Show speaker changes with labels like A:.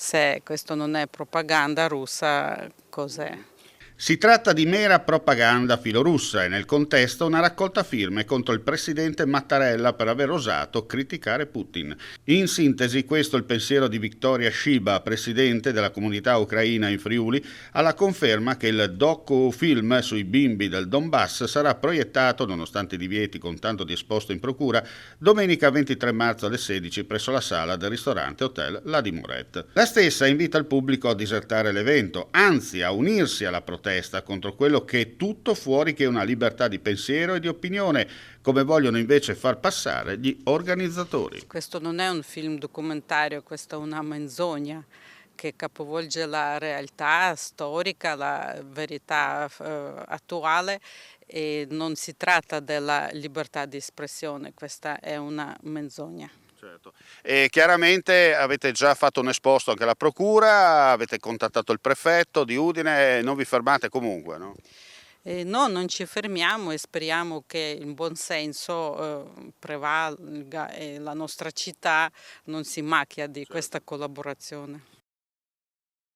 A: Se questo non è propaganda russa, cos'è?
B: Si tratta di mera propaganda filorussa e nel contesto una raccolta firme contro il presidente Mattarella per aver osato criticare Putin. In sintesi, questo è il pensiero di Viktoria Shiba, presidente della comunità ucraina in Friuli, alla conferma che il docu-film sui bimbi del Donbass sarà proiettato, nonostante i divieti con tanto di esposto in procura, domenica 23 marzo alle 16 presso la sala del ristorante Hotel La Dimorette. La stessa invita il pubblico a disertare l'evento, anzi a unirsi alla protesta contro quello che è tutto fuori che una libertà di pensiero e di opinione, come vogliono invece far passare gli organizzatori.
A: Questo non è un film documentario, questa è una menzogna che capovolge la realtà storica, la verità attuale e non si tratta della libertà di espressione, questa è una menzogna.
B: Certo. E chiaramente avete già fatto un esposto anche alla procura, avete contattato il prefetto di Udine e non vi fermate comunque, no?
A: No, non ci fermiamo e speriamo che il buon senso prevalga e la nostra città non si macchia di
B: Certo.
A: questa collaborazione.